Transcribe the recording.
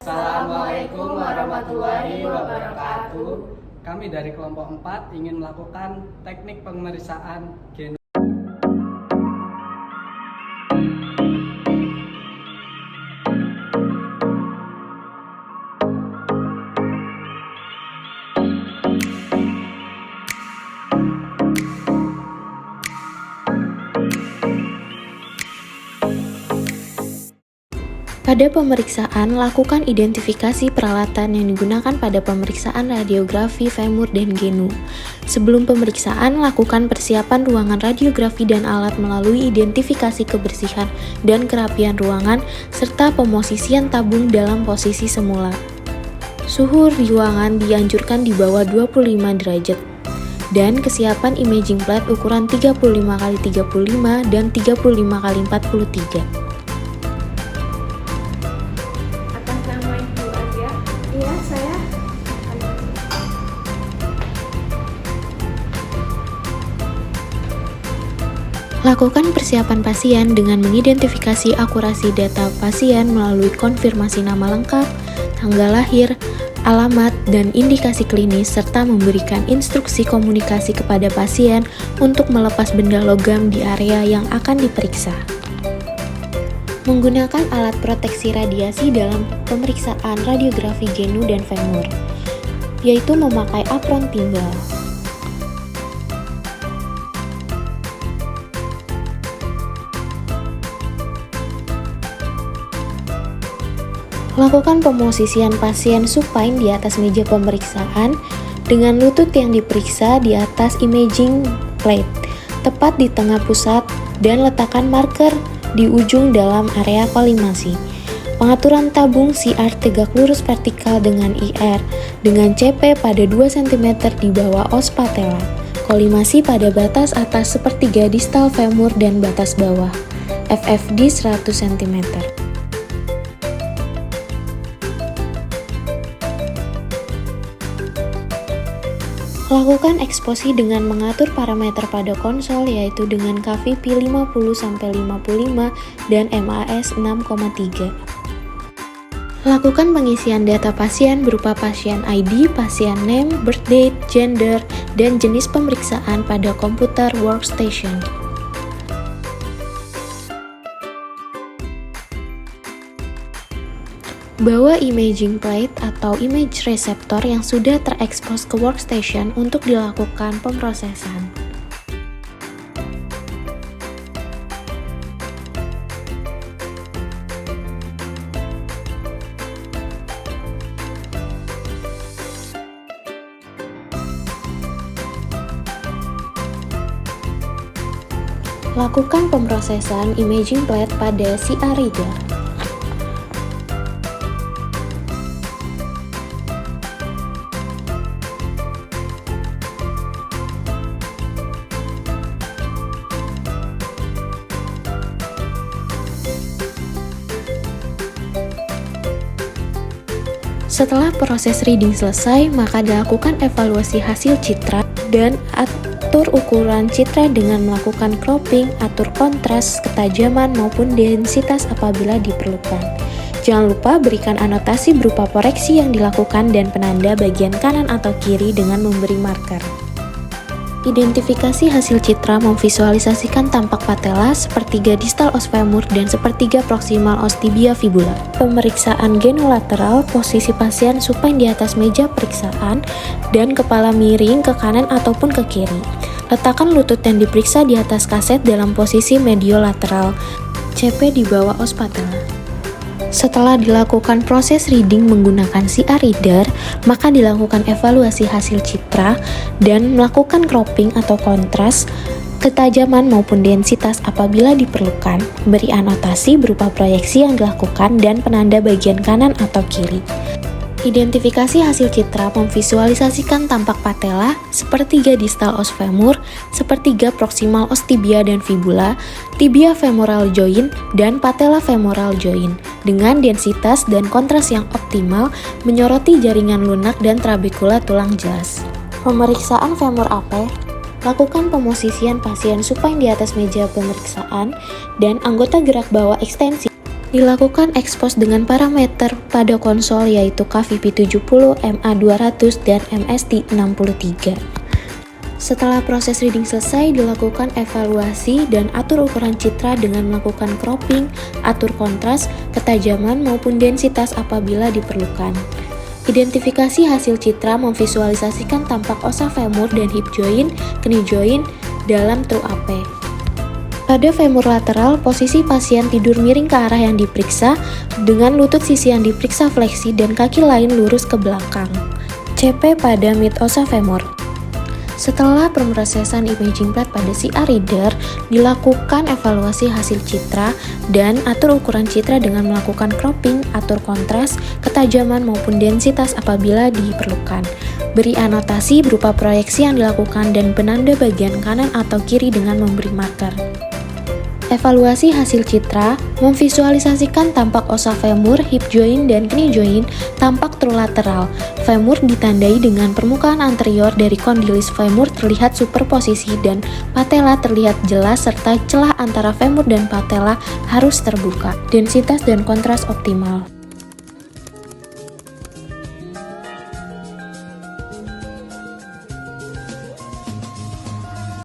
Assalamualaikum warahmatullahi wabarakatuh. Kami dari kelompok 4 ingin melakukan teknik pemeriksaan genom. Pada pemeriksaan, lakukan identifikasi peralatan yang digunakan pada pemeriksaan radiografi femur dan genu. Sebelum pemeriksaan, lakukan persiapan ruangan radiografi dan alat melalui identifikasi kebersihan dan kerapian ruangan, serta pemosisian tabung dalam posisi semula. Suhu ruangan dianjurkan di bawah 25 derajat. Dan kesiapan imaging plate ukuran 35x35 dan 35x43. Lakukan persiapan pasien dengan mengidentifikasi akurasi data pasien melalui konfirmasi nama lengkap, tanggal lahir, alamat, dan indikasi klinis, serta memberikan instruksi komunikasi kepada pasien untuk melepas benda logam di area yang akan diperiksa. Menggunakan alat proteksi radiasi dalam pemeriksaan radiografi genu dan femur, yaitu memakai apron timbal. Lakukan pemosisian pasien supine di atas meja pemeriksaan dengan lutut yang diperiksa di atas imaging plate, tepat di tengah pusat, dan letakkan marker di ujung dalam area kolimasi. Pengaturan tabung CR tegak lurus vertikal dengan IR dengan CP pada 2 cm di bawah os patella. Kolimasi pada batas atas sepertiga distal femur dan batas bawah. FFD 100 cm. Lakukan eksposi dengan mengatur parameter pada konsol, yaitu dengan KVP 50-55 dan MAS 6,3. Lakukan pengisian data pasien berupa pasien ID, pasien name, birth date, gender, dan jenis pemeriksaan pada komputer workstation. Bawa imaging plate atau image receptor yang sudah terekspos ke workstation untuk dilakukan pemrosesan. Lakukan pemrosesan imaging plate pada CR reader. Setelah proses reading selesai, maka dilakukan evaluasi hasil citra dan atur ukuran citra dengan melakukan cropping, atur kontras, ketajaman maupun densitas apabila diperlukan. Jangan lupa berikan anotasi berupa koreksi yang dilakukan dan penanda bagian kanan atau kiri dengan memberi marker. Identifikasi hasil citra memvisualisasikan tampak patella, sepertiga distal os femur, dan sepertiga proksimal os tibia fibula. Pemeriksaan genolateral, posisi pasien supine di atas meja periksaan, dan kepala miring ke kanan ataupun ke kiri. Letakkan lutut yang diperiksa di atas kaset dalam posisi mediolateral, CP di bawah os patella. Setelah dilakukan proses reading menggunakan CR reader, maka dilakukan evaluasi hasil citra dan melakukan cropping atau kontras, ketajaman maupun densitas apabila diperlukan. Beri anotasi berupa proyeksi yang dilakukan dan penanda bagian kanan atau kiri. Identifikasi hasil citra memvisualisasikan tampak patella, sepertiga distal os femur, sepertiga proksimal os tibia dan fibula, tibia femoral joint, dan patella femoral joint, dengan densitas dan kontras yang optimal, menyoroti jaringan lunak dan trabekula tulang jelas. Pemeriksaan femur AP. Lakukan pemosisian pasien supine di atas meja pemeriksaan dan anggota gerak bawah ekstensi Dilakukan ekspos dengan parameter pada konsol yaitu KVP70, MA200, dan MST63. Setelah proses reading selesai, dilakukan evaluasi dan atur ukuran citra dengan melakukan cropping, atur kontras, ketajaman maupun densitas apabila diperlukan. Identifikasi hasil citra memvisualisasikan tampak osa femur dan hip joint, knee joint dalam true AP. Pada femur lateral, posisi pasien tidur miring ke arah yang diperiksa dengan lutut sisi yang diperiksa fleksi dan kaki lain lurus ke belakang. CP pada mid osa femur. Setelah pemrosesan imaging plate pada CR reader, dilakukan evaluasi hasil citra dan atur ukuran citra dengan melakukan cropping, atur kontras, ketajaman maupun densitas apabila diperlukan. Beri anotasi berupa proyeksi yang dilakukan dan penanda bagian kanan atau kiri dengan memberi marker. Evaluasi hasil citra memvisualisasikan tampak osa femur, hip joint, dan knee joint tampak trulateral. Femur ditandai dengan permukaan anterior dari kondilis femur terlihat superposisi dan patella terlihat jelas serta celah antara femur dan patella harus terbuka. Densitas dan kontras optimal.